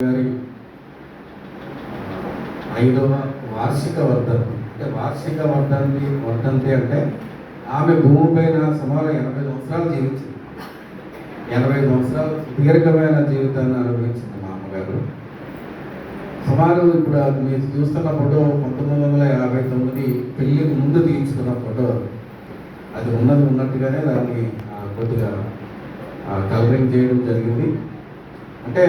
గారి 5వ వార్షిక వర్ధంతి. అంటే వార్షిక వర్ధంతి అంటే ఆమె భూమి పైన సుమారు 80 సంవత్సరాలు జీవించింది. 80 సంవత్సరాలు దీర్ఘమైన జీవితాన్ని అనుభవించింది మా అమ్మగారు. సుమారు ఇప్పుడు మీరు చూస్తున్న ఫోటో 1959 పెళ్ళికి ముందు తీయించుకున్న ఫోటో. అది ఉన్నట్టుగానే దాన్ని కొద్దిగా కలరింగ్ చేయడం జరిగింది. అంటే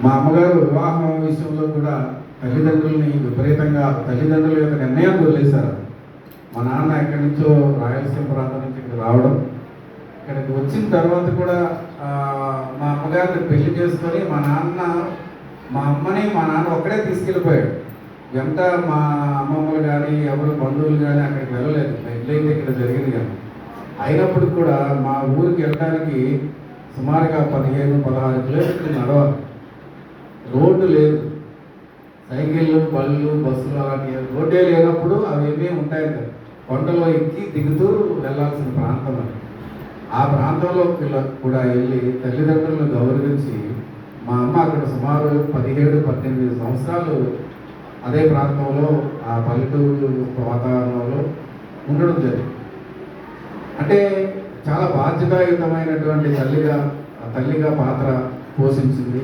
మా అమ్మగారు వివాహం విషయంలో కూడా తల్లిదండ్రుల్ని విపరీతంగా తల్లిదండ్రుల యొక్క నిర్ణయాన్ని వదిలేశారు. మా నాన్న ఎక్కడి నుంచో రాయలసీమ ప్రాంతం నుంచి ఇక్కడ రావడం, ఇక్కడికి వచ్చిన తర్వాత కూడా మా అమ్మగారిని పెళ్లి చేసుకొని మా అమ్మని మా నాన్న ఒక్కడే తీసుకెళ్ళిపోయాడు. ఎంత మా అమ్మమ్మలు కానీ ఎవరు బంధువులు కానీ అక్కడికి వెళ్ళలేదు. పెళ్ళైతే ఇక్కడ జరిగింది కానీ అయినప్పుడు కూడా మా ఊరికి వెళ్ళడానికి సుమారుగా 15-16 కిలోమీటర్లు నడవాలి. రోడ్డు లేదు, సైకిళ్ళు బళ్ళు బస్సులు అలాంటి రోడ్డే లేనప్పుడు అవి ఉంటాయి కదా, కొండలో ఎక్కి దిగుతూ వెళ్ళాల్సిన ప్రాంతం అది. ఆ ప్రాంతంలో కూడా వెళ్ళి తల్లిదండ్రులను గౌరవించి మా అమ్మ అక్కడ సుమారు 17-18 సంవత్సరాలు అదే ప్రాంతంలో ఆ పల్లెటూరు వాతావరణంలో ఉండడం జరిగింది. అంటే చాలా బాధ్యతాయుతమైనటువంటి తల్లిగా పాత్ర పోషించింది.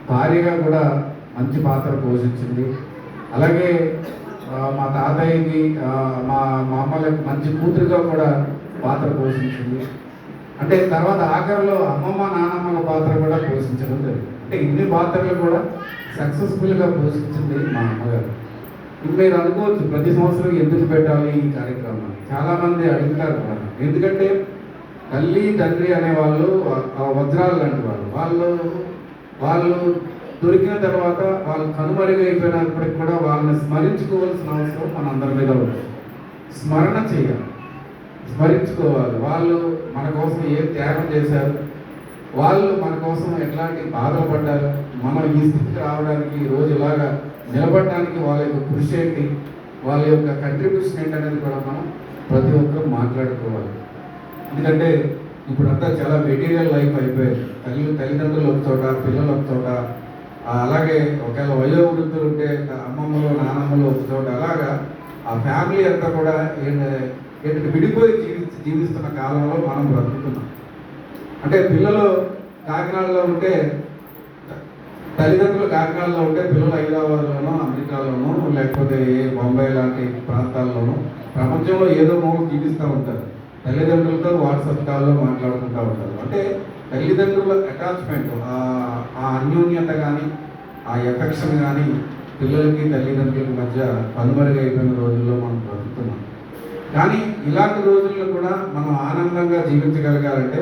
భార్యగా కూడా మంచి పాత్ర పోషించింది. అలాగే మా తాతయ్యకి మా అమ్మలకి మంచి కూతురుగా కూడా పాత్ర పోషించింది. అంటే తర్వాత ఆఖరిలో అమ్మమ్మ నానమ్మల పాత్ర కూడా పోషించడం జరిగింది. అంటే ఇన్ని పాత్రలు కూడా సక్సెస్ఫుల్గా పోషించింది మా అమ్మగారు. మీరు అనుకోవచ్చు ప్రతి సంవత్సరం ఎందుకు పెట్టాలి ఈ కార్యక్రమం. చాలామంది అడుగుతారు కూడా. ఎందుకంటే తల్లి తండ్రి అనేవాళ్ళు వజ్రాలు లాంటి వాళ్ళు దొరికిన తర్వాత వాళ్ళు కనుమరుగైపోయినప్పటికి కూడా వాళ్ళని స్మరించుకోవాల్సిన అవసరం మనందరి మీద ఉంది. స్మరణ చేయాలి, స్మరించుకోవాలి. వాళ్ళు మన కోసం ఏం త్యాగం చేశారు, వాళ్ళు మన కోసం ఎట్లాంటి బాధలు పడ్డారు, మనం ఈ స్థితికి రావడానికి ఈ రోజు ఇలాగా నిలబడడానికి వాళ్ళ యొక్క కృషి ఏంటి, వాళ్ళ యొక్క కంట్రిబ్యూషన్ ఏంటనేది కూడా మనం ప్రతి ఒక్కరూ మాట్లాడుకోవాలి. ఎందుకంటే ఇప్పుడంతా చాలా మెటీరియల్ లైఫ్ అయిపోయింది. తల్లిదండ్రులు ఒక చోట, పిల్లలు ఒక చోట, అలాగే ఒకవేళ వయోవృద్ధులు ఉంటే అమ్మమ్మలు నానమ్మలు ఒక చోట, అలాగా ఆ ఫ్యామిలీ అంతా కూడా విడిపోయి జీవిస్తున్న కాలంలో మనం బ్రతుకుతున్నాం. అంటే పిల్లలు కాకినాడలో ఉంటే తల్లిదండ్రులు కాకినాడలో ఉంటే పిల్లలు హైదరాబాద్లోనో అమెరికాలోనో లేకపోతే బొంబాయి లాంటి ప్రాంతాల్లోనూ ప్రపంచంలో ఏదో మూడు జీవిస్తూ ఉంటారు. తల్లిదండ్రులతో వాట్సాప్ కాల్లో మాట్లాడుకుంటూ ఉంటారు. అంటే తల్లిదండ్రుల అటాచ్మెంట్, ఆ అన్యోన్యత కానీ ఆ ఎఫెక్షన్ కానీ పిల్లలకి తల్లిదండ్రులకి మధ్య కనుమరుగైపోయిన రోజుల్లో మనం బ్రతుకుతున్నాం. కానీ ఇలాంటి రోజుల్లో కూడా మనం ఆనందంగా జీవించగలగాలంటే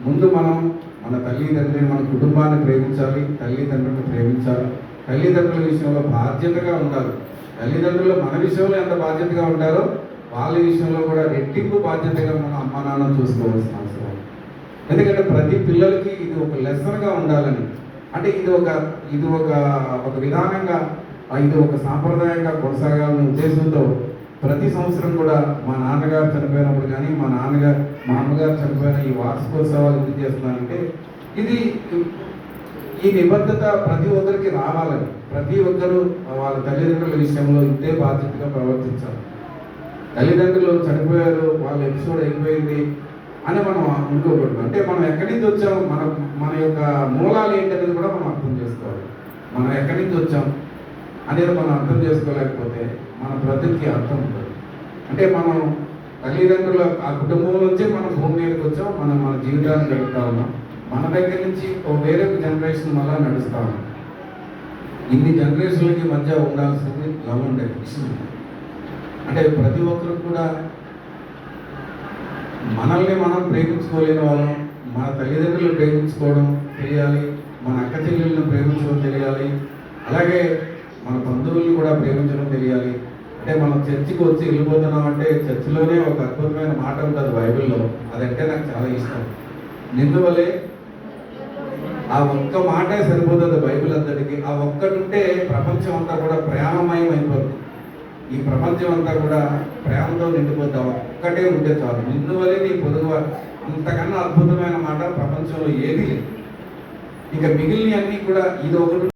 ముందు మనం మన తల్లిదండ్రులు, మన కుటుంబాన్ని ప్రేమించాలి, తల్లిదండ్రులను ప్రేమించాలి. తల్లిదండ్రుల విషయంలో బాధ్యతగా ఉండాలి. తల్లిదండ్రులు మన విషయంలో ఎంత బాధ్యతగా ఉంటారో వాళ్ళ విషయంలో కూడా రెట్టింపు బాధ్యతగా మనం అమ్మ నాన్న చూసుకోవాల్సిన అవసరం. ఎందుకంటే ప్రతి పిల్లలకి ఇది ఒక లెసన్గా ఉండాలని, అంటే ఇది ఒక విధానంగా, ఇది ఒక సాంప్రదాయంగా కొనసాగాలనే ఉద్దేశంతో ప్రతి సంవత్సరం కూడా మా నాన్నగారు చనిపోయినప్పుడు కానీ మా అమ్మగారు చనిపోయిన ఈ వార్షికోత్సవాలు ఎందుకు చేస్తున్నానంటే ఈ నిబద్ధత ప్రతి ఒక్కరికి రావాలని, ప్రతి ఒక్కరూ వాళ్ళ తల్లిదండ్రుల విషయంలో ఇంతే బాధ్యతగా ప్రవర్తించాలి. తల్లిదండ్రులు చనిపోయారు, వాళ్ళ ఎపిసోడ్ అయిపోయింది అని మనం అనుకోకూడదు. అంటే మనం ఎక్కడి నుంచి వచ్చాం, మన యొక్క మూలాలు ఏంటనేది కూడా మనం అర్థం చేసుకోవాలి. మనం ఎక్కడి నుంచి వచ్చాం అనేది మనం అర్థం చేసుకోలేకపోతే మన బ్రతుకి అర్థం ఉంటుంది. అంటే మనం తల్లిదండ్రుల ఆ కుటుంబం నుంచే మనం భూమి మీదకి వచ్చాం, మన జీవితాన్ని గడుపుతా ఉన్నాం. మన దగ్గర నుంచి వేరే జనరేషన్ మళ్ళా నడుస్తూ ఉన్నాం. ఇన్ని జనరేషన్లకి మధ్య ఉండాల్సింది లవ్ అండ్ ఎఫెక్షన్. అంటే ప్రతి ఒక్కరు కూడా మనల్ని మనం ప్రేమించుకోలేని వాళ్ళం, మన తల్లిదండ్రులు ప్రేమించుకోవడం తెలియాలి, మన అక్క చెల్లెళ్ళను ప్రేమించడం తెలియాలి, అలాగే మన బంధువులను కూడా ప్రేమించడం తెలియాలి. అంటే మనం చర్చికి వచ్చి వెళ్ళిపోతున్నాం అంటే చర్చిలోనే ఒక అద్భుతమైన మాట ఉంటుంది బైబిల్లో, అదంటే నాకు చాలా ఇష్టం. నిందువలే ఆ ఒక్క మాటే సరిపోతుంది బైబిల్ అంతటికి. ఆ ఒక్కటి ఉంటే ప్రపంచం అంతా కూడా ప్రేమమయం అయిపోతుంది. ఈ ప్రపంచం అంతా కూడా ప్రేమతో నిండిపోతాం. ఒక్కటే ఉంటే చాలు. నిన్ను వలే నీ పొదుగు, అంతకన్నా అద్భుతమైన మాట ప్రపంచంలో ఏది లేదు. ఇంకా మిగిలిన అన్నీ కూడా ఇది ఒకటి